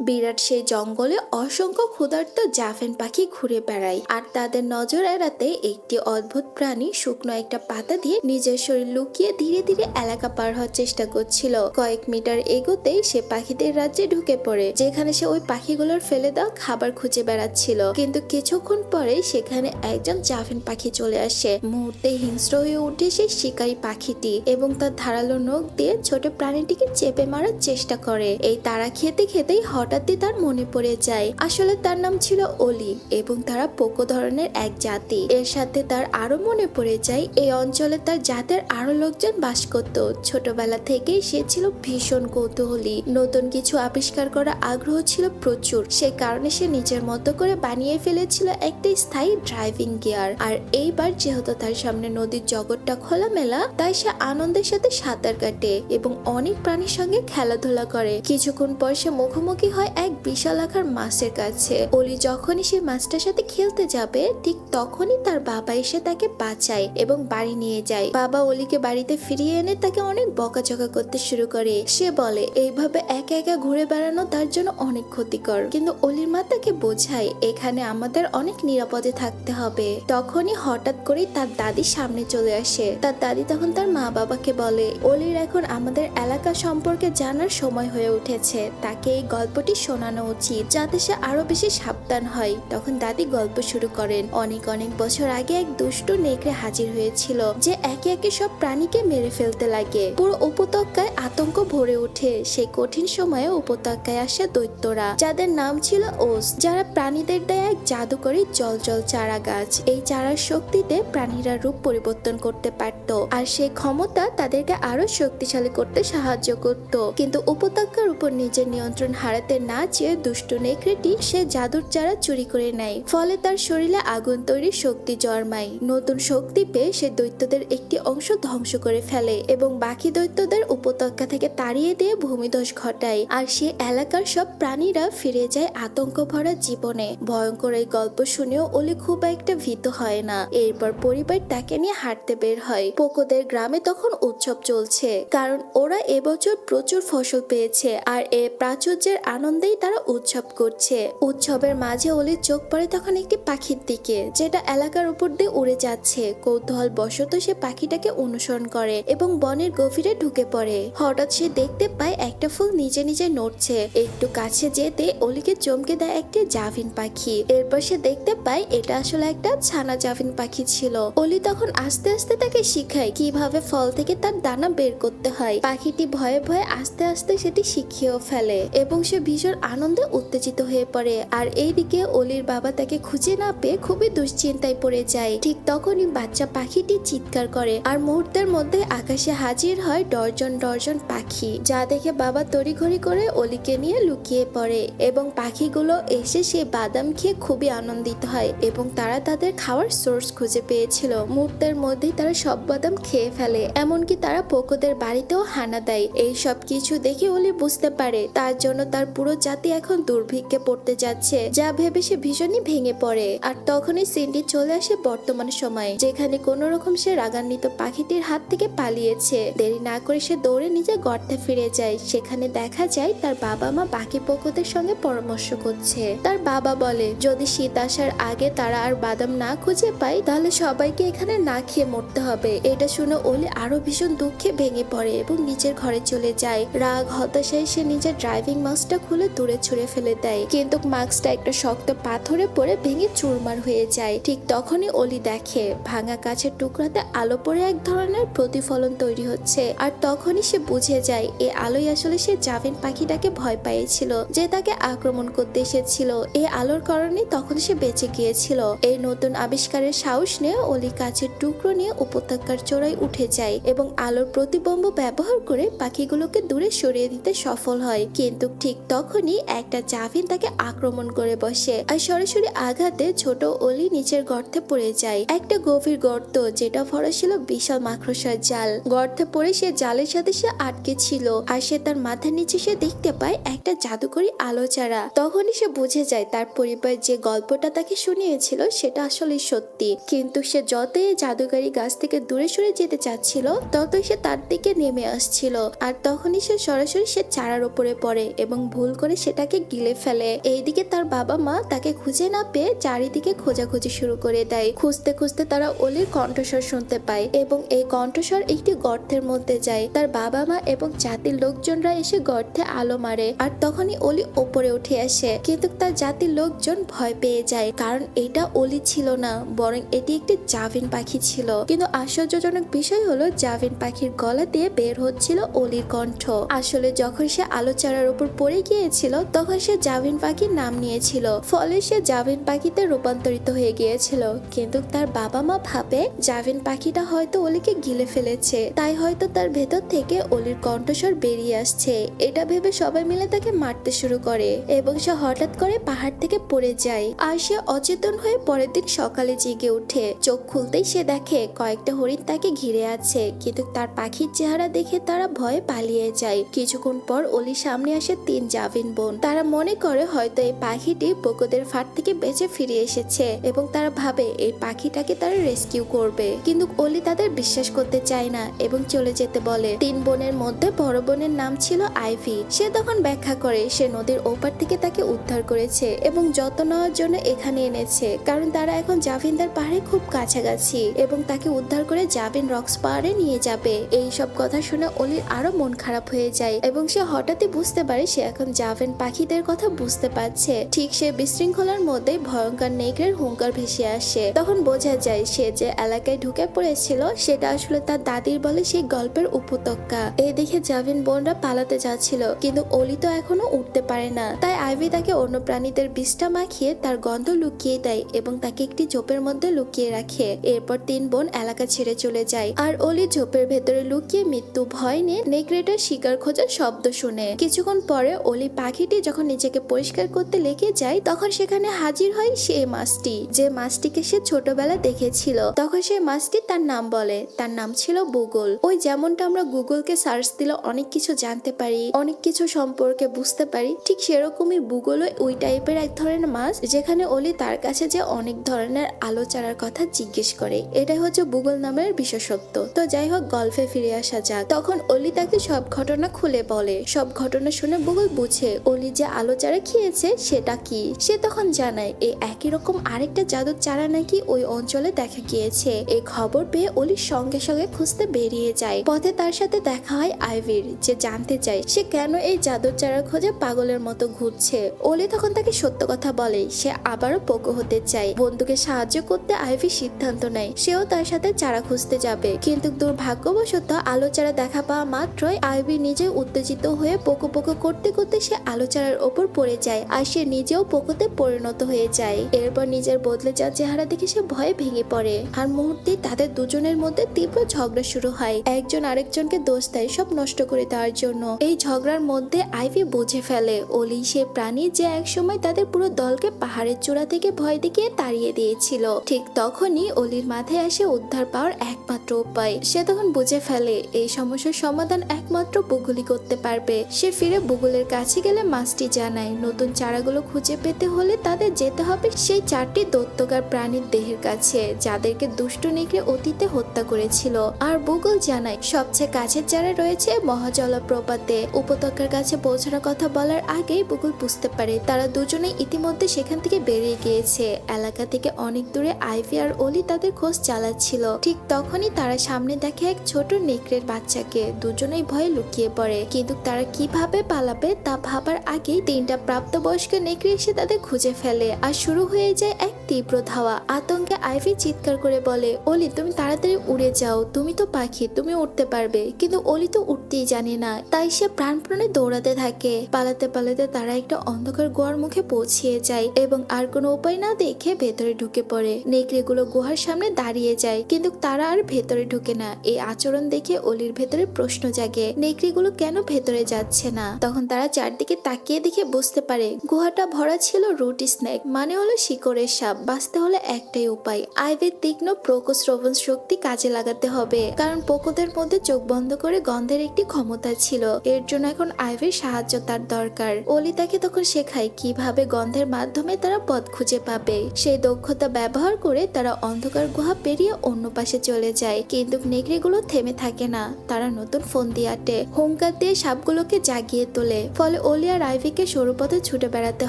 বিরাট সেই জঙ্গলে অসংখ্য ক্ষুধার্ত জাফেন পাখি ঘুরে বেড়ায়, আর তাদের নজর এড়াতে একটি অদ্ভুত প্রাণী শুকনো একটা পাতা দিয়ে নিজের শরীর লুকিয়ে ধীরে ধীরে এলাকা পার হওয়ার চেষ্টা করছিল। কয়েক মিটার এগোতেই সে পাখিদের রাজ্যে ঢুকে পড়ে, যেখানে সে ওই পাখিগুলোর ফেলে দেওয়া খাবার খুঁজে বেড়াচ্ছিল। কিন্তু কিছুক্ষণ পরে সেখানে একজন জাফেন পাখি চলে আসে। মুহূর্তে হিংস্র হয়ে উঠে সেই শিকারী পাখিটি এবং তার ধারালো নখ দিয়ে ছোট প্রাণীটিকে চেপে মারার চেষ্টা করে। এই তারা খেতে খেতেই হঠাৎই তার মনে পড়ে যায় আসলে তার নাম ছিল অলি এবং তারা পোকো ধরনের এক জাতি। এর সাথে তার আরো মনে পড়ে যায় এই অঞ্চলে তার জাতের আরো লোকজন বাস করত। ছোটবেলা থেকেই সে ছিল ভীষণ কৌতূহলী, নতুন কিছু আবিষ্কার করার আগ্রহ ছিল প্রচুর। সে কারণে সে নিজের মতো করে বানিয়ে ফেলেছিল একটা স্থায়ী ড্রাইভিং গিয়ার। আর এইবার যেহেতু তার সামনে নদীর জগৎটা খোলামেলা, তাই সে আনন্দের সাথে সাঁতার কাটে এবং অনেক প্রাণীর সঙ্গে খেলাধুলা করে। কিছুক্ষণ পর সে মুখোমুখি হয় এক বিশাল আকার মাছের কাছে। অলি যখনই সে মাছটার সাথে খেলতে যাবে, ঠিক তখনই তার বাবা এসে তাকে বাঁচায় এবং বাড়ি নিয়ে যায়। বাবা অলিকে বাড়িতে ফিরিয়ে এনে তাকে অনেক বকাঝকা করতে শুরু করে। সে বলে এইভাবে একা একা ঘুরে বেড়ানো তার জন্য অনেক ক্ষতিকর, কিন্তু অলির মা তাকে বোঝায় এখানে আমাদের অনেক নিরাপদে থাকতে হবে। তখনই হঠাৎ করে তার দাদি সামনে চলে আসে। তার দাদি তখন তার মা বাবাকে বলে অলির এখন আমাদের এলাকা সম্পর্কে জানার সময় হয়ে উঠেছে, তাকে এই গল্পটি শোনানো উচিত যাতে সে আরো বেশি সাবধান হয়। তখন দাদি গল্প শুরু করেন। অনেক অনেক বছর আগে এক দুষ্ট নেকড়ে হাজির হয়েছিল, যে একে একে সব প্রাণীকে মেরে ফেলতে লাগে। পুরো উপত্যকায় আতঙ্ক ভরে ওঠে। সেই কঠিন সময়ে উপত্যকায় আসে দৈত্যরা, যাদের নাম ছিল ওস, যারা প্রাণীদের দেয় এক জাদুকরী জল জল চারা গাছ। এই চারার শক্তিতে প্রাণীরা রূপ পরিবর্তন করতে পারত, আর সেই ক্ষমতা তাদেরকে আরো শক্তিশালী করতে সাহায্য করত। কিন্তু উপত্যকার উপর নিজের নিয়ন্ত্রণ হারাতে না চেয়ে দুষ্ট নেকড়েটি সে জাদুর চারা চুরি করে নেয়। ফলে তার শরীরে আগুন তৈরির শক্তি জন্মায়। নতুন শক্তি পেয়ে সে দৈত্যদের একটি অংশ ধ্বংস করে ফেলে এবং বাকি দৈত্যদের উপত্যকা থেকে তাড়িয়ে দিয়ে ভূমিধস ঘটায়। আর সে এলাকার সব প্রাণীরা ফিরে যায় আতঙ্ক ভরা জীবনে। ভয়ঙ্কর এই গল্প শুনেও অলি খুব একটা ভীত হয় না। এরপর পরিবার তাকে নিয়ে হাঁটতে বের হয়। পোকোদের গ্রামে তখন উৎসব চলছে, কারণ ওরা এবছর প্রচুর ফসল পেয়েছে, আর এ প্রাচুর্যের আনন্দেই তারা উৎসব করছে। উৎসবের মাঝে অলির চোখ পড়ে তখন একটি পাখির দিকে, যেটা এলাকার উপর দিয়ে উড়ে যাচ্ছে। কৌতূহল বশত সে পাখিটাকে অনুসরণ করে এবং বনের গভীরে ঢুকে পড়ে। হঠাৎ সে দেখতে পায় একটা ফুল নিজে নিজে নড়ছে। একটু কাছে যেতে অলিকে চমকে দেয় একটি জাফিন পাখি। এরপর সে দেখতে পায় এটা আসলে একটা ছানা জাফিন পাখি ছিল। অলি তখন আস্তে আস্তে তাকে শিখায় কিভাবে ফল থেকে তার দানা বের করতে হয়। পাখিটি ভয়ে ভয়ে আস্তে আস্তে সেটি শিখিয়েও ফেলে এবং সে ভীষণ আনন্দে উত্তেজিত হয়ে পড়ে। আর এইদিকে অলির বাবা তাকে খুঁজে না পেয়ে খুবই দুশ্চিন্তায় পড়ে যায়। ঠিক তখনই বাচ্চা পাখিটি চিৎকার করে, আর মুহূর্তের মধ্যে আকাশে হাজির হয় ডর্জন ডর্জন পাখি, যা দেখে বাবা তড়িঘড়ি করে অলিকে নিয়ে লুকিয়ে পড়ে এবং পাখিগুলো এসে সে বাদাম খেয়ে খুবই আনন্দিত হয় এবং তারা তাদের খাওয়ার সোর্স খুঁজে পেয়েছিল। মুহূর্তের মধ্যেই তারা সব বাদাম খেয়ে ফেলে, এমনকি তারা পোকোদের বাড়িতেও হানা দেয়। এই সব কিছু দেখে অলি বুঝতে পারে তার জন্য তার পুরো জাতি এখন দুর্ভিক্ষে পড়তে যাচ্ছে, যা ভেবে সে ভীষণই ভেঙে পড়ে। আর তখনই সিন্ডি চলে আসে বর্তমান সময়ে, যেখানে কোন রকম সে রাগান্বিত পাখিটির হাত থেকে পালিয়েছে। দেরি না করে সে দৌড়ে নিজের গর্তে ফিরে যায়। সেখানে দেখা যায় তার বাবা মা বাকি পোকোদের সঙ্গে পরামর্শ করছে। তার বাবা বলে যদি শীত আসার আগে তারা আর বাদাম না খুঁজে পায়, তাহলে সবাইকে এখানে না খেয়ে মরতে হবে। এটা শুনে অলি আরো ভীষণ দুঃখে ভেঙে পড়ে এবং নিজের ঘরে চলে যায়। রাগ হতাশায় সে নিজের ড্রাইভিং মাস্কটা খুলে দূরে ছুঁড়ে ফেলে দেয়, কিন্তু মাস্কটা একটা শক্ত পাথরে পড়ে ভেঙে চুরমার হয়ে যায়। ঠিক তখনই অলি দেখে ভাঙা কাছের টুকরাতে আলো পড়ে এক ধরনের প্রতিফলন তৈরি হচ্ছে। আর তখনই সে বুঝে যায় এই আলোই আসলে সে জাফিন পাখিটাকে ভয় পাইয়েছিল, যে তাকে আক্রমণ করতে এসেছিল। এই আলোর কারণে তখন সে বেঁচে গিয়েছিল। এই নতুন আবিষ্কারের সাহস নিয়ে অলি কাছের টুকরো নিয়ে উপত্যকার চূড়ায় উঠে যায় এবং আলোর প্রতিবিম্ব ব্যবহার করে পাখিগুলোকে দূরে সরিয়ে দিতে সফল হয়। কিন্তু ঠিক তখনই একটা জাফিন তাকে আক্রমণ করে বসে, আর সরাসরি আঘাতে ছোট অলি নিচের গর্তে পড়ে যায়। একটা গভীর গর্ত, যেটা ভরা ছিল বিশাল মাকড়সার জাল। গর্তে পড়ে সে জালের সাথে সে আটকে ছিল, আর সে তার মাথার নিচে সে দেখতে পায় একটা জাদুকরী আলো চারা। তখনই সে বুঝে যায় তার পরিবার যে গল্পটা তাকে শুনিয়েছিল সেটা আসলে সত্যি। কিন্তু সে যতই জাদুকরী গাছ থেকে দূরে সরে যেতে চাচ্ছিল, ততই সে তার দিকে নেমে আসছিল। আর তখনই সে সরাসরি সে চারার উপরে পড়ে এবং ভুল করে সেটাকে গিলে ফেলে। এইদিকে তার বাবা মা তাকে খুঁজে না পেয়ে চারিদিকে খোঁজাখুঁজি শুরু করে দেয়। খুঁজতে খুঁজতে তারা অলির কণ্ঠস্বর শুনতে পায় এবং এই কণ্ঠস্বর একটি গর্তের মধ্যে যায়। তার বাবা মা এবং জাতির লোকজনরা এসে গর্তে আলো মারে আর তখনই অলি ওপরে উঠে আসে, কিন্তু তার জাতির লোকজন ভয় পেয়ে যায় কারণ এটা অলি ছিল না, বরং এটি একটি জাভিন পাখি ছিল। কিন্তু আশ্চর্যজনক বিষয় হলো জাভিন পাখির গলা দিয়ে বের হচ্ছিল অলির কণ্ঠ। আসলে যখন সে আলো চারার উপর পড়ে গিয়েছিল তখন সে জাভিন পাখির নাম নিয়েছিল, ফলে সে জাভিন পাখিতে রূপান্তরিত হয়ে গিয়েছিল। কিন্তু তার বাবা মা ভাবে জাভিন পাখিটা হয়তো অলিকে গিলে ফেলেছে, তাই হয়তো তার ভেতর থেকে অলির কণ্ঠস্বর বেরিয়ে আসছে। এটা ভেবে সবাই মিলে তাকে মারতে শুরু করে এবং সে হঠাৎ করে পাহাড় থেকে পড়ে যায় আর সে অচেতন হয়ে পরের দিন সকালে জেগে ওঠে। চোখ খুলতেই সে দেখে কয়েকটা হরিণ তাকে ঘিরে আছে, কিন্তু তার পাখির চেহারা দেখে তারা ভয়ে পালিয়ে যায়। কিছুক্ষণ পর অলির সামনে আসে 3 জাভিন বোন। তারা মনে করে হয়তো এই পাখিটি পোকোদের ফাঁদ থেকে বেঁচে ফিরে এসেছে এবং তারা ভাবে এই পাখিটাকে তারা রেস্কিউ করবে, কিন্তু অলি তাদের বিশ্বাস করতে চায় না এবং চলে যেতে বলে। 3 বোনের মধ্যে বড় বোনের নাম ছিল আইভি। সে তখন ব্যাখ্যা করে সে নদীর ওপার থেকে তাকে উদ্ধার করেছে এবং যত্ন নেওয়ার জন্য এখানে এনেছে, কারণ তারা এখন জাভিনদের পাহাড়ে খুব কাছাকাছি এবং তাকে উদ্ধার করে জাভিন রক্স পাহাড়ে নিয়ে যাবে। এই সব কথা শুনে অলির আরো মন খারাপ হয়ে যায় এবং সে হঠাৎই বুঝতে পারে সে এখন জাভিন পাখিদের কথা বুঝতে পারছে। ঠিক সে বিশৃঙ্খলার মধ্যে ভয়ঙ্কর নেকড়ের হুঙ্কার ভেসে আসে। তখন বোঝা যায় সে যে এলাকায় ঢুকে পড়েছিল সেটা আসলে তার দাদির বলে সেই গল্পের উপত্যকা। এই দেখে জাভিন বোনরা পালাতে যাচ্ছিল, কিন্তু অলি তো এখনো উঠতে পারে না। তাই আইভি তাকে অন্য প্রাণীদের বিষটা মাখিয়ে তার গন্ধ লুকিয়ে দেয় এবং তাকে একটি ঝোপের মধ্যে লুকিয়ে রাখে। এরপর 3 বোন এলাকা ছেড়ে চলে যায় আর অলি ঝোপের ভেতরে লুকিয়ে মৃত্যু ভয় নিয়ে নেকড়েটার শিকার খোঁজার শব্দ শুনে। কিছুক্ষণ পরে অলি পাখিটি যখন নিজেকে পরিষ্কার করতে লেগে যায় তখন সেখানে হাজির হয় সেই মাছটি, যে মাছটিকে সে ছোটবেলা দেখেছিল। তখন সেই মাছটি তার নাম বলে, তার নাম ছিল বুগল। ওই যেমনটা আমরা গুগলকে সার্চ দিলে অনেক কিছু জানতে পারি, অনেক কিছু সম্পর্কে বুঝতে পারি, ঠিক সেরকমই বুগলও ওই টাইপের এক ধরনের মাছ, যেখানে অলি তার কাছে যে অনেক ধরনের আলো চারার কথা জিজ্ঞেস করে। এটাই হচ্ছে বুগল নামের বিশেষত্ব। তো যাই হোক, গল্পে ফিরে আসা যাক। তখন অলি তাকে সব ঘটনা খুলে বলে। সব ঘটনা শুনে বুগল বুঝে অলি যে আলো চারা খেয়েছে সেটা কি। সে তখন জানায় এই একই রকম আরেকটা জাদুর চারা নাকি ওই অঞ্চলে দেখা গিয়েছে। এই খবর পেয়ে অলি সঙ্গে সঙ্গে খুঁজতে বেরিয়ে যায়। পথে তার সাথে দেখা হয় আইভির, যে জানতে চায় সে কেন এই জাদুর চারা খোঁজে পাগলের মতো ঘুরছে। অলি তখন তাকে সত্য কথা বলে সে আবারও পোকো হতে চায়। বন্ধুকে সাহায্য করতে আইভি সিদ্ধান্ত নেয় সেও তার সাথে চারা খুঁজতে যাবে, কিন্তু দুর্ভাগ্যবশত আলো চারা দেখা পাওয়া মাত্রই আইভি নিজে উত্তেজিত হয়ে পোকো পোকো করতে করতে সে আলো চারার ওপর পড়ে যায় আর সে নিজেও পোকোতে পরিণত হয়ে যায়। এরপর নিজের বদলে যাওয়া চেহারা দেখে সে ভয়ে ভেঙে পড়ে আর মুহূর্তেই তাদের দুজনের মধ্যে তীব্র ঝগড়া শুরু হয়। একজন আরেকজনকে দোষ দেয় সব নষ্ট করে দেওয়ার জন্য। এই ঝগড়ার মধ্যে আইভি বুঝে ফেলে অলি সে প্রাণী যে একসময় তাদের পুরো দলকে পাহাড়ের চূড়া থেকে ভয় দেখিয়ে তাড়িয়ে দিয়েছিল। ঠিক তখনই অলির মাথায় আসে উদ্ধার পাওয়ার একমাত্র উপায়। সে তখন বুঝে ফেলে এই সমস্যার সমাধান একমাত্র বুগলি করতে পারবে। সে ফিরে বুগলের কাছে গেলে মাছটি জানায় নতুন চারাগুলো খুঁজে পেতে হলে তাদের যেতে হবে সেই 4টি দৈত্যকার প্রাণীর দেহের কাছে যাদেরকে দুষ্ট নেকড়ে অতীতে হত্যা করেছিল। আর বুগল জানায় সবচেয়ে কাছের চারা রয়েছে মহাজলপ্রপাতে। উপত্যকার কাছে পৌঁছানোর কথা বলার আগেই বুগল বুঝতে পারে তারা দুজনেই ইতিমধ্যে সেখান থেকে বেরিয়ে গিয়েছে। এলাকা থেকে অনেক দূরে আইভি আর অলি তাদের খোঁজ চালাচ্ছিল। ঠিক তখনই তারা সামনে দেখে এক ছোট নেকড়ের বাচ্চাকে। দুজনেই ভয়ে লুকিয়ে পড়ে, কিন্তু তারা কিভাবে পালাবে তা ভাবার আগেই 3টা প্রাপ্তবয়স্ক নেকড়ে এসে তাদের খুঁজে ফেলে আর শুরু হয়ে যায় এক তীব্র ধাওয়া। আতঙ্কে আইভি চিৎকার করে বলে অলি তুমি তাড়াতাড়ি উড়ে যাও, তুমি তো পাখি, তুমি উঠতে পারবে। কিন্তু অলি তো উঠতেই জানে না, তাই সে প্রাণপণে দৌড়াতে থাকে। পালাতে পালাতে তারা একটা অন্ধকার গুহার মুখে পৌঁছিয়ে যায় এবং আর কোনো উপায় না দেখে ভেতরে ঢুকে পড়ে। নেকড়েগুলো গুহার সামনে দাঁড়িয়ে যায়, কিন্তু তারা আর ভেতরে ঢুকে না। এই আচরণ দেখে অলির ভেতরে প্রশ্ন জাগে নেকড়েগুলো কেন ভেতরে যাচ্ছে না। তখন তারা চারদিকে তাকিয়ে দেখে বুঝতে পারে গুহাটা ভরা ছিল রুট স্নেক, মানে হলো শিকড়ের সাপ। বাঁচতে হলে একটাই উপায়, আইভির তীক্ষ্ণ প্রকোশ্রবণ শক্তি কাজে লাগাতে হবে, কারণ পোকোদের মধ্যে চোখ বন্ধ করে গন্ধের একটি ক্ষমতা ছিল। এর জন্য এখন আইভির সাহায্য তার দরকার। অলি তাকে তখন শেখায় কিভাবে গন্ধের মাধ্যমে তারা পথ খুঁজে পাবে। সেই দক্ষতা ব্যবহার করে তারা অন্ধকার গুহা পেরিয়ে অন্য পাশে চলে যায়, কিন্তু নেকড়েগুলো থেমে থাকে না। তারা নতুন ফোন দিয়ে আটে হুঙ্কার দিয়ে সাপগুলোকে জাগিয়ে তোলে, ফলে ফলে অলি আর আইভিকে সরু পথে ছুটে বেড়াতে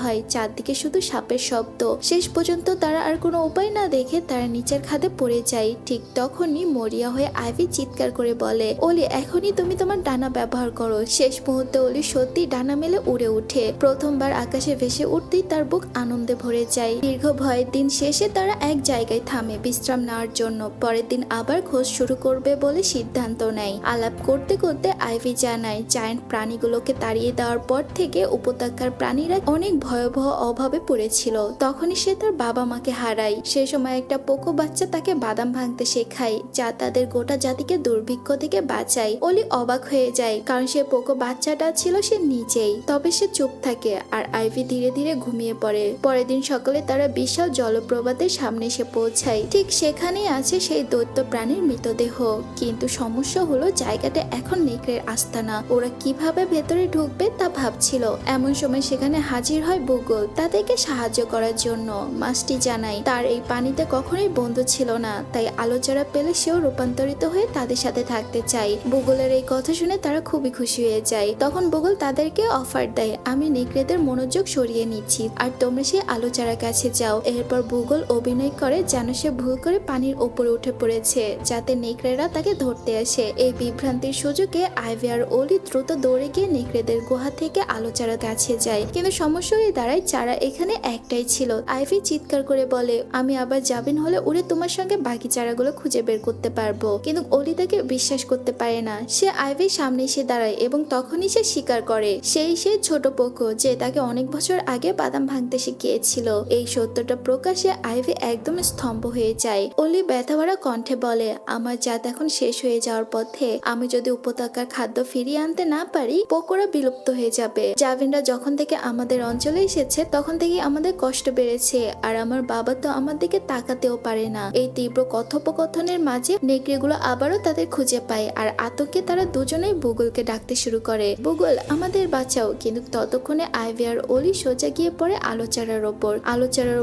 হয়, চারদিকে শুধু সাপের শব্দ। শেষ পর্যন্ত তারা আর কোনো উপায় না দেখে তারা নিচের খাদে পড়ে যায়। ঠিক তখনই মরিয়া হয়ে আইভি চিৎকার করে বলে, অলি এখনই তুমি তোমার ডানা ব্যবহার করো। শেষ মুহূর্তে অলি সত্যি ডানা মেলে উড়ে উঠে প্রথমবার আকাশে ভেসে উঠতেই তার বুক আনন্দে ভরে যায়। দীর্ঘ ভয়ের দিন শেষে তারা এক জায়গায় থামে বিশ্রাম নেওয়ার জন্য। পরের দিন আবার খোঁজ শুরু করবে বলে সিদ্ধান্ত নেয়। আলাপ করতে করতে আইভি জানায়, জায়ান্ট প্রাণীগুলোকে তাড়িয়ে দেওয়ার পর থেকে উপত্যকার প্রাণীরা অনেক ভয়াবহ অভাবে পড়েছিল। তখনই সে তার বাবা মাকে হারায়। সে সময় একটা পোকো বাচ্চা তাকে বাদাম ভাঙতে শেখায়, যা তাদের গোটা জাতিকে দুর্ভিক্ষ থেকে বাঁচায়। অলি অবাক হয়ে যায়, কারণ সে পোকো বাচ্চাটা ছিল সে নিজেই। তবে সে চুপ থাকে আর আইভি ধীরে ধীরে ঘুমিয়ে পড়ে। পরের দিন সকালে তারা বিশাল জলপ্রপাতের সামনে এসে পৌঁছায়। ঠিক সেখানেই আছে সেই দৈত্য প্রাণীর মৃতদেহ। কিন্তু সমস্যা হলো জায়গাটা এখন নেকড়ের আস্তানা। ওরা কিভাবে ভেতরে ঢুকবে তা ভাবছিল। এমন সময় সেখানে হাজির হয় বুগল তাদেরকে সাহায্য করার জন্য। মাছটি জানায় তার এই পানিতে কখনোই বন্ধু ছিল না, তাই আলোচনা পেলে সেও রূপান্তরিত হয়ে তাদের সাথে থাকতে চায়। বুগলের এই কথা শুনে তারা খুবই খুশি হয়ে যায়। তখন বুগল তাদেরকে অফার দেয়, আমি নেকড়েদের মনোযোগ সরিয়ে নিচ্ছি আর তোমরা সেই আলোচনার কাছে যাও। এরপর বুগল অভিনয় করে যেন সে ভুল করে পানির ওপরে উঠে পড়েছে, যাতে নেকড়েরা তাকে ধরতে আসে। এই বিভ্রান্তির সুযোগে আইভি আর অলি দ্রুত দৌড়ে গিয়ে নেকড়েদের গুহা থেকে আলোচনার কাছে যায়। কিন্তু সমস্যা হয়ে দাঁড়ায় চারা এখানে একটাই ছিল। আইভি চিৎকার করে বলে, আমি আবার যাবেন হলে উড়ে তোমার সঙ্গে বাকি চারাগুলো খুঁজে বের করতে পারবো। কিন্তু অলি তাকে বিশ্বাস করতে পারে না। সে আইভির সামনে এসে দাঁড়ায় এবং তখনই সে স্বীকার করে সেই ছোট পোকো যে তাকে অনেক বছর আগে বাদাম ভাঙতে শিখিয়েছিল। এই সত্যটা প্রকাশে আইভি একদম স্তম্ভ হয়ে যায়। অলি ব্যথাভরা কণ্ঠে বলে, আমার জাত এখন শেষ হয়ে যাওয়ার পথে। আমি যদি উপত্যকার খাদ্য ফিরিয়ে আনতে না পারি, পোকোরা বিলুপ্ত হয়ে যাবে। জাভিনরা যখন থেকে আমাদের অঞ্চলে এসেছে তখন থেকে আমাদের কষ্ট বেড়েছে, আর আমার বাবা তো আমার দিকে তাকাতেও পারে না। এই তীব্র কথোপকথনের মাঝে নেকড়েগুলো আবারও তাদের খুঁজে পায় আর আতঙ্কে তারা দুজনেই বুগলকে ডাকতে শুরু করে, বুগল আমাদের বাঁচাও। কিন্তু ততক্ষণে আইভি আর অলি সোজা গিয়ে পড়ে আলোচারার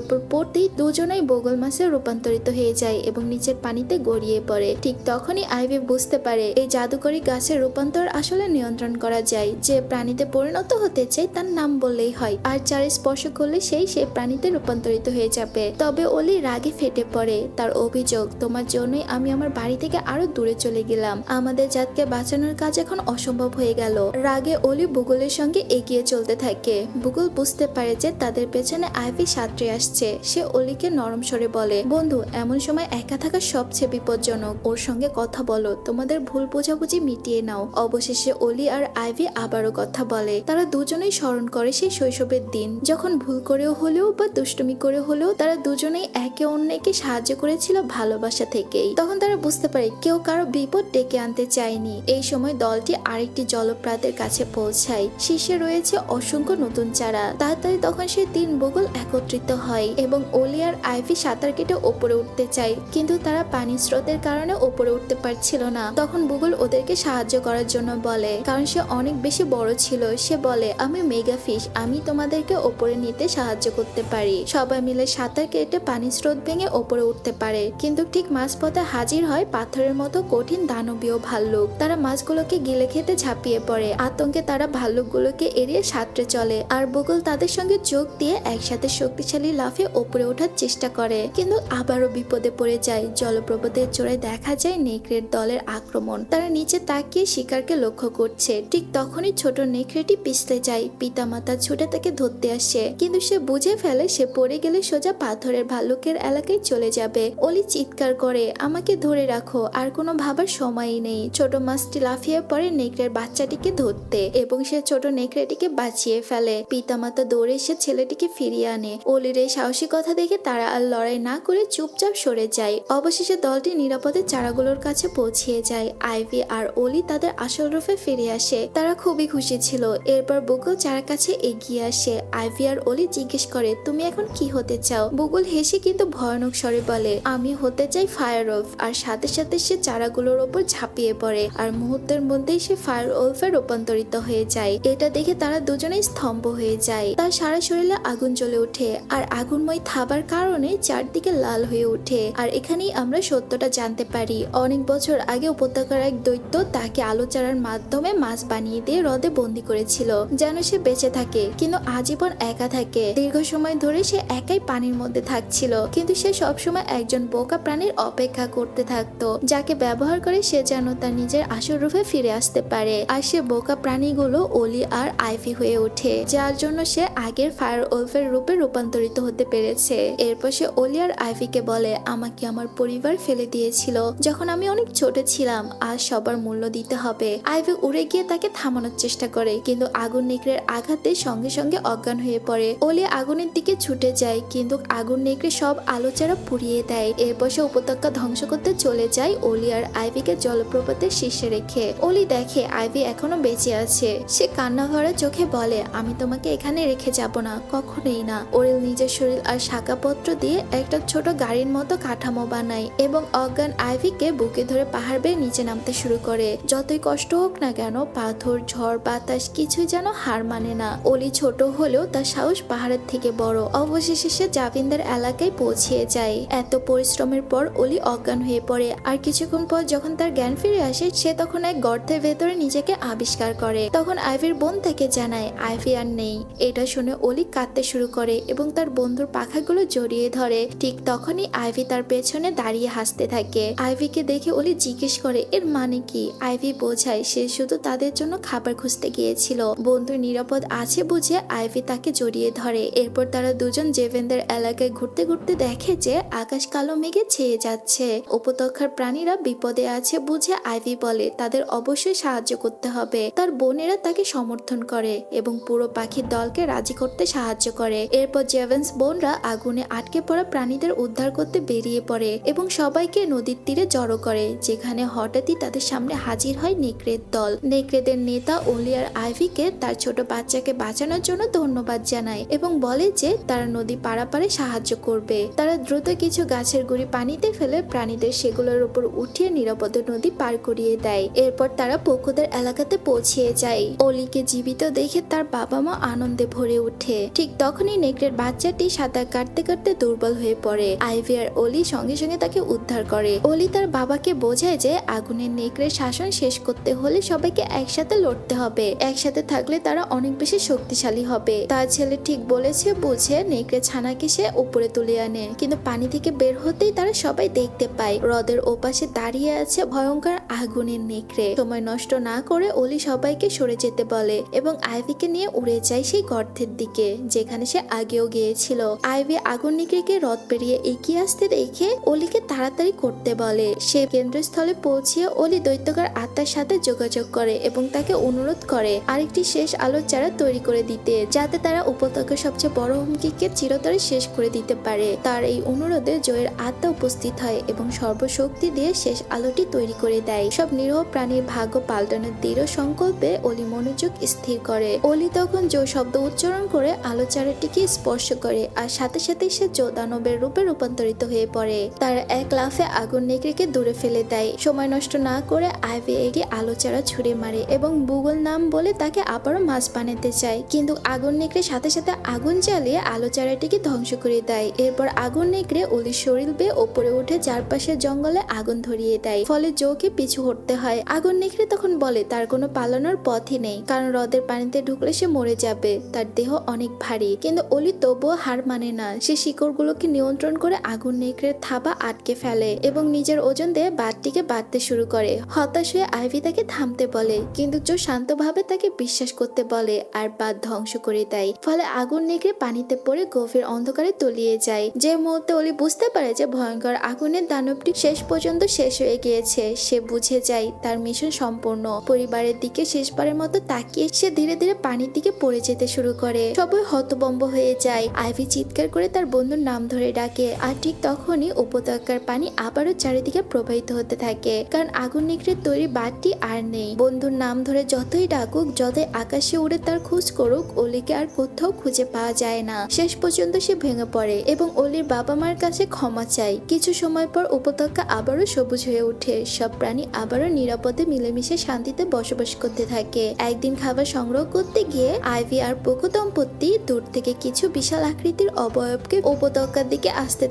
ওপর পড়তেই দুজনেই বুগল মাছে রূপান্তরিত হয়ে যায় এবং নিচের পানিতে গড়িয়ে পড়ে। ঠিক তখনই আইভি বুঝতে পারে এই জাদুকরী গাছের রূপান্তর আসলে নিয়ন্ত্রণ করা যায়। যে প্রাণীতে পরিণত হতে চায় তার নাম বললেই হয়, আর যার স্পর্শ করলে সেই প্রাণীতে রূপান্তরিত হয়ে যাবে। তবে অলি রাগে ফেটে পড়ে। তার অভিযোগ, তোমার জন্যই আমি আমার বাড়ি থেকে আরো দূরে চলে গেলাম। আমাদের জাতকে বাঁচানোর কাজ এখন অসম্ভব হয়ে গেল। রাগে অলি বুগলের সঙ্গে এগিয়ে চলতে থাকে। বুগল বুঝতে পারে যে তাদের পেছনে আইভি সাঁতরে আসছে। সে অলিকে নরম স্বরে বলে, বন্ধু এমন সময় একা থাকা সবচেয়ে বিপজ্জনক। ওর সঙ্গে কথা বলো, তোমাদের ভুল বোঝাবুঝি মিটিয়ে নাও। অবশেষে অলি আর আইভি আবারও কথা বলে। তারা দুজনেই স্মরণ করে সেই শৈশবের দিন যখন ভুল করেও হলেও বা দুষ্টুমি করে হলেও তারা দুজনেই একে অন্যকে সাহায্য করেছিল ভালোবাসা থেকেই। তখন তারা বুঝতে পারে কেউ কারো বিপদ ডেকে আনতে চায়নি। এই সময় দলটি আরেকটি জলপ্রপাতের কাছে পৌঁছায়। শীর্ষে রয়েছে অসংখ্য নতুন চারা। তাড়াতাড়ি তখন সেই তিন বুগল একত্রিত হয় এবং অলি আর আইভি সাঁতার কেটে ওপরে উঠতে চায়, কিন্তু তারা পানির স্রোতের কারণে ওপরে উঠতে পারছিল না। তখন বুগল ওদেরকে সাহায্য করার জন্য বলে, কারণ সে অনেক বেশি বড় ছিল। সে বলে, আমি মেগা ফিশ, আমি তোমাদেরকে ওপরে নিতে সাহায্য করতে পারি। সবাই মিলে সাঁতার কেটে পানির স্রোত ভেঙে ওপরে উঠতে পারে, কিন্তু ঠিক মাঝপথে হাজির হয় পাথরের মতো কঠিন দানবীয় ভাল্লুক। তারা মাছগুলোকে গিলে খেতে ঝাঁপিয়ে পড়ে। আতঙ্কে তারা ভাল্লুকগুলোকে এড়িয়ে সাঁতরে চলে, আর বুগল তাদের সঙ্গে যোগ দিয়ে একসাথে শক্তিশালী লাফে ওপরে ওঠার চেষ্টা করে, কিন্তু আবারও বিপদে পড়ে যায়। জলপ্রপাতের চূড়ায় দেখা যায় নেকড়ের দলের আক্রমণ। তারা নিচে তাকিয়ে শিকারকে লক্ষ্য করছে। ঠিক তখনই ছোট নেকড়েটি পিছলে যায়। পিতামাতা ছুটে তাকে ধরতে আসে, কিন্তু সে বুঝে ফেলে সে পড়ে গেলে সোজা পাথরের ভাল্লুকের এলাকায় চলে যাবে। অলি চিৎকার করে, আমাকে ধরে রাখো, আর কোনো ভাবার সময়ই নেই। ছোট মাছটি লাফিয়ে পড়ে নেকড়ের বাচ্চাটিকে ধরতে এবং সে ছোট নেকড়েটিকে বাঁচিয়ে ফেলে। পিতামাতা দৌড়ে এসে ছেলেটিকে ফিরিয়ে আনে। অলির এই সাহসিকতা দেখে তারা আর লড়াই না করে চুপচাপ সরে যায়। অবশেষে দলটি নিরাপদে চারাগুলোর কাছে পৌঁছিয়ে যায়। আইভি আর অলি তাদের আসল রূপে ফিরে আসে। তারা খুবই খুশি ছিল। এরপর বুগল চারার কাছে এগিয়ে আসে। আইভি আর অলি জিজ্ঞেস করে, তুমি এখন কি হতে চাও? বুগল হেসে কিন্তু ভয়ানক স্বরে বলে, আমি হতে চাই ফায়ার ওলফ। আর সাথে সাথে সে চারাগুলোর ওপর ঝাঁপিয়ে পড়ে, আর মুহূর্তের মধ্যেই সে ফায়ার ওলফে রূপান্তরিত হয়ে যায়। এটা দেখে তারা দুজনেই স্তম্ভ হয়ে যায়। তার সারা শরীরে আগুন জ্বলে ওঠে, আর আগুনময় থাবার কারণে চারদিকে লাল হয়ে ওঠে। আর এখানেই আমরা সত্যটা জানতে পারি, অনেক বছর আগে উপত্যকার এক দৈত্য তাকে আলো চারার মাধ্যমে মাছ বানিয়ে দিয়ে হ্রদে বন্দি করেছিল। চেয়েছিল যেন সে বেঁচে থাকে কিন্তু আজীবন একা থাকে। দীর্ঘ সময় ধরে সে একাই পানির মধ্যে থাকছিল কিন্তু সে সবসময় একজন বোকা প্রাণীর অপেক্ষা করতে থাকতো যাকে ব্যবহার করে সে যেন তার নিজের আসল রূপে ফিরে আসতে পারে। আর সে বোকা প্রাণীগুলো অলি আর আইভি হয়ে ওঠে যার জন্য সে আগের ফায়ার ওলফের রূপে রূপান্তরিত হতে পেরেছে। এরপর সে অলি আর আইভিকে বলে, আমাকে আমার পরিবার ফেলে দিয়েছিল যখন আমি অনেক ছোট ছিলাম, আজ সবার মূল্য দিতে হবে। আইভি উড়ে গিয়ে তাকে থামানোর চেষ্টা করে কিন্তু আগুন নেকড়ের আঘাতে সঙ্গে সঙ্গে অজ্ঞান হয়ে পড়ে। অলি আগুনের দিকে ছুটে যায় কিন্তু আগুন নেকড়ে সব আলোচারা পুড়িয়ে দেয়। এরপর সে উপত্যকা ধ্বংস করতে চলে যায় অলি আর আইভিকে জলপ্রপাতের শীর্ষে রেখে। অলি দেখে আইভি এখনো বেঁচে আছে। সে কান্না ভরা চোখে বলে, আমি তোমাকে এখানে রেখে যাব না, কখনোই না। ওরিল নিজের শরীর আর শাখাপত্র দিয়ে একটা ছোট গাড়ির মতো কাঠামো বানায় এবং অজ্ঞান আইভিকে বুকে ধরে পাহাড় বেয়ে নিচে নামতে শুরু করে। যতই কষ্ট হোক না কেন, পাথর, ঝড়, বাতাস কিছুই যেন হার মানে না। অলি ছোট হলেও তার সাহস পাহাড়ের থেকে বড়। অবশেষে সে জাভিন্দার এলাকায় পৌঁছে যায়। এত পরিশ্রমের পর অলি অজ্ঞান হয়ে পড়ে আর কিছুক্ষণ পর যখন তার জ্ঞান ফিরে আসে সে তখন এক গর্তের ভেতরে নিজেকে আবিষ্কার করে। তখন আইভির বোন তাকে জানায় আইভি আর নেই। এটা শুনে অলি কাঁদতে শুরু করে এবং তার বন্ধুর পাখাগুলো জড়িয়ে ধরে। ঠিক তখনই আইভি তার পেছনে দাঁড়িয়ে হাসতে থাকে। আইভিকে দেখে অলি জিজ্ঞেস করে, এর মানে কি? আইভি বোঝায় সে শুধু তাদের জন্য খাবার খুঁজতে গিয়েছিল। বন্ধু নিরাপদ আছে বুঝে আইভি তাকে জড়িয়ে ধরে। এরপর তারা দুজন জেভেনদের এলাকায় ঘুরতে ঘুরতে দেখে যে আকাশ কালো মেঘে ছেয়ে যাচ্ছে। উপত্যকার প্রাণীরা বিপদে আছে বুঝে আইভি বলে তাদের অবশ্যই সাহায্য করতে হবে। তার বোনেরা তাকে সমর্থন করে এবং পুরো পাখির দলকে রাজি করতে সাহায্য করে। এরপর জেভেন্স বোনরা আগুনে আটকে পড়া প্রাণীদের উদ্ধার করতে বেরিয়ে পড়ে এবং সবাইকে নদীর তীরে জড়ো করে, যেখানে হঠাৎই তাদের সামনে হাজির হয় নেকড়ের দল। নেকড়েদের নেতা অলি আর আইভিকে তার ছোট বাচ্চাকে বাঁচানোর জন্য ধন্যবাদ জানায় এবং বলে যে তারা নদী পারাপারে সাহায্য করবে। তারা দ্রুত কিছু গাছের গুঁড়ি পানিতে ফেলে প্রাণীদের সেগুলোর উপর উঠিয়ে নিরাপদে নদী পার করিয়ে দেয়। এরপর তারা পক্ষুদের এলাকাতে পৌঁছে যায়। অলিকে জীবিত দেখে তার বাবা মা আনন্দে ভরে ওঠে। ঠিক তখনই নেকড়ের বাচ্চাটি সাঁতার কাটতে কাটতে দুর্বল হয়ে পড়ে। আইভি আর অলি সঙ্গে সঙ্গে তাকে উদ্ধার করে। অলি তার বাবাকে বোঝায় যে আগুনের নেকড়ের শাসন শেষ করতে হলে সবাইকে একসাথে লড়তে হবে। একসাথে থাকলে তারা অনেক বেশি শক্তিশালী হবে। তার ছেলে ঠিক বলেছে বুঝে নেকড়ে ছানাকে সে উপরে তুলে আনে কিন্তু পানি থেকে বের হতেই তারা সবাই দেখতে পায় হ্রদের ওপাশে দাঁড়িয়ে আছে ভয়ঙ্কর আগুনের নেকড়ে। সময় নষ্ট না করে অলি সবাইকে সরে যেতে বলে এবং আইভিকে নিয়ে উড়ে যায় সেই গর্তের দিকে যেখানে সে আগেও গিয়েছিল। আইভি আগুন নেকড়েকে হ্রদ পেরিয়ে এগিয়ে আসতে দেখে অলিকে তাড়াতাড়ি করতে বলে। সে কেন্দ্রস্থলে পৌঁছিয়ে অলি দৈত্যকার আত্মার সাথে যোগাযোগ করে এবং তাকে অনুরোধ করে আরেকটি শেষ আলোর চারা তৈরি করে দিতে, যাতে তারা উপত্যকার সবচেয়ে বড় হুমকিকে চিরতরে শেষ করে দিতে পারে। তার এই অনুরোধে জয়ের আত্মা উপস্থিত হয় এবং সর্বশক্তি দিয়ে শেষ আলোটি তৈরি করে দেয়। সব নিরীহ প্রাণীর ভাগ্য পাল্টানোর দৃঢ় সংকল্পে অলি মনোযোগ স্থির করে। অলি তখন জো শব্দ উচ্চারণ করে আলো চারাটিকে স্পর্শ করে আর সাথে সাথে সে জো দানবের রূপে রূপান্তরিত হয়ে পড়ে। তার এক লাফে আগুন নেকড়েকে দূরে ফেলে দেয়। সময় নষ্ট না করে আইভি এগিয়ে আলো চারা ছুড়ে মারে এবং বুগল নাম বলে তাকে আবারও মাছ বানাতে চায় কিন্তু আগুন নেকড়ে সাথে সাথে আগুন জ্বালিয়ে আলো চারাটিকে ধ্বংস করে দেয়। এরপর আগুন নেকড়ে অলির শরীর বেয়ে ওপরে উঠে চারপাশের জঙ্গলে আগুন ধরিয়ে দেয়, ফলে জোকে পিছু হটতে হয়। আগুন নেকড়ে তখন বলে তার কোনো পালানোর পথই নেই কারণ হ্রদের পানিতে ঢুকলে সে মরে যাবে। তার দেহ অনেক ভারী কিন্তু অলি তবুও হার মানে না। সে শিকড়গুলোকে নিয়ন্ত্রণ করে আগুন নেকড়ের থাবা আটকে ফেলে এবং নিজের ওজন দিয়ে বাঁধটিকে বাঁধতে শুরু করে। হতাশ হয়ে আইভি তাকে থামতে বলে কিন্তু জো শান্তভাবে তাকে বিশ্বাস করতে বলে আর বাঁধ ধ্বংস করে দেয়। ফলে আগুন নেকড়ে পানিতে পড়ে গভীর অন্ধকারে তলিয়ে যায়। যে মুহূর্তে অলি বুঝতে পারে যে ভয়ঙ্কর আগুনের দানবটি শেষ পর্যন্ত শেষ হয়ে গিয়েছে, সে বুঝে যায় তার মিশন সম্পূর্ণ। পরিবারের দিকে শেষবারের মতো তাকিয়ে সে ধীরে ধীরে পানির দিকে পড়ে যেতে শুরু করে। সবাই হতভম্ব হয়ে যায়। আইভি চিৎকার করে তার বন্ধুর নাম ধরে ডাকে আর ঠিক তখনই উপত্যকার পানি আবারও চারিদিকে প্রবাহিত হতে থাকে কারণ আগুন নেকড়ের তৈরি বাঁধটি আর নেই। বন্ধুর নাম ধরে যতই ডাকুক, যতই আকাশে উড়ে তার খোঁজ করুক, অলিকে আর কোথাও খুঁজে পাওয়া যায় না। শেষ পর্যন্ত সে ভেঙে পড়ে এবং অলির বাবা মার কাছে ক্ষমা চায়। কিছু সময় পর উপত্যকা আবারও সবুজ হয়ে ওঠে। সব প্রাণী আবারও নিরাপদে মিলেমিশে শান্তিতে বসবাস করতে থাকে। একদিন খাবার সংগ্রহ করতে গিয়ে আইভি আর পোকো দম্পতি দূর থেকে কিছু বিশাল আকৃতির অবয়বকে উপত্যকার দিকে আসতে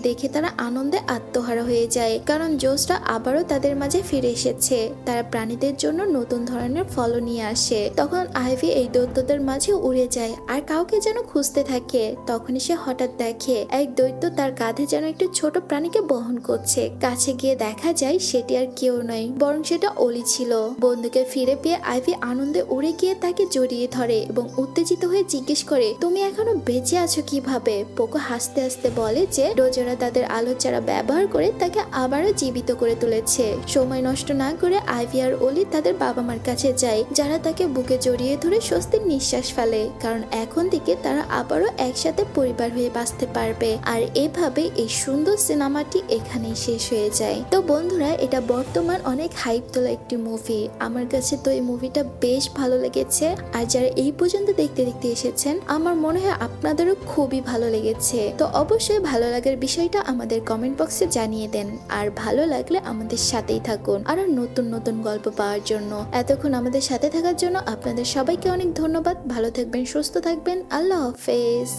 দেখে তারা আনন্দে আত্মহারা হয়ে যায় কারণ জোসরা আবারও তাদের মাঝে ফিরে এসেছে। তারা প্রাণীদের জন্য নতুন ধরনের ফল নিয়ে আসে। যাচ্ছে। তখন আইভি এই দৈত্যদের মাঝে উড়ে যায় আর কাউকে যেন খুঁজতে থাকে। তখনই সে হঠাৎ দেখে এক দৈত্য তার কাঁধে যেন একটি ছোট প্রাণীকে বহন করছে। কাছে গিয়ে দেখা যায় সেটি আর কেউ নয়, বরং সেটা অলি ছিল। বন্ধুকে ফিরে পেয়ে আইভি আনন্দে উড়ে গিয়ে তাকে জড়িয়ে ধরে এবং উত্তেজিত হয়ে জিজ্ঞেস করে, তুমি এখনো বেঁচে আছো কিভাবে? পোকো হাসতে হাসতে বলে যে ডোজোরা তাদের আলোর চারা ব্যবহার করে তাকে আবারও জীবিত করে তুলেছে। সময় নষ্ট না করে আইভি আর অলি তাদের বাবা মার কাছে যায়, যারা তাকে বুকে জড়িয়ে ধরে স্বস্তির নিঃশ্বাস ফেলে, কারণ এখন থেকে তারা আবারও একসাথে পরিবার হয়ে বাঁচতে পারবে। আর এভাবে এই সুন্দর সিনেমাটি এখানেই শেষ হয়ে যায়। তো বন্ধুরা, এটা বর্তমান অনেক হাইপ তোলা একটি মুভি। আমার কাছে তো এই মুভিটা বেশ ভালো লেগেছে। আর যারা এই পর্যন্ত দেখতে দেখতে এসেছেন, আমার মনে হয় আপনাদেরও খুবই ভালো লেগেছে। তো অবশ্যই ভালো লাগার বিষয়টা আমাদের কমেন্ট বক্সে জানিয়ে দেন। আর ভালো লাগলে আমাদের সাথেই থাকুন আরো নতুন নতুন গল্প পাওয়ার জন্য। এতক্ষণ আমাদের সাথে থাকার জন্য আপনাদের সবাইকে অনেক ধন্যবাদ। ভালো থাকবেন, সুস্থ থাকবেন। আল্লাহ হাফেজ।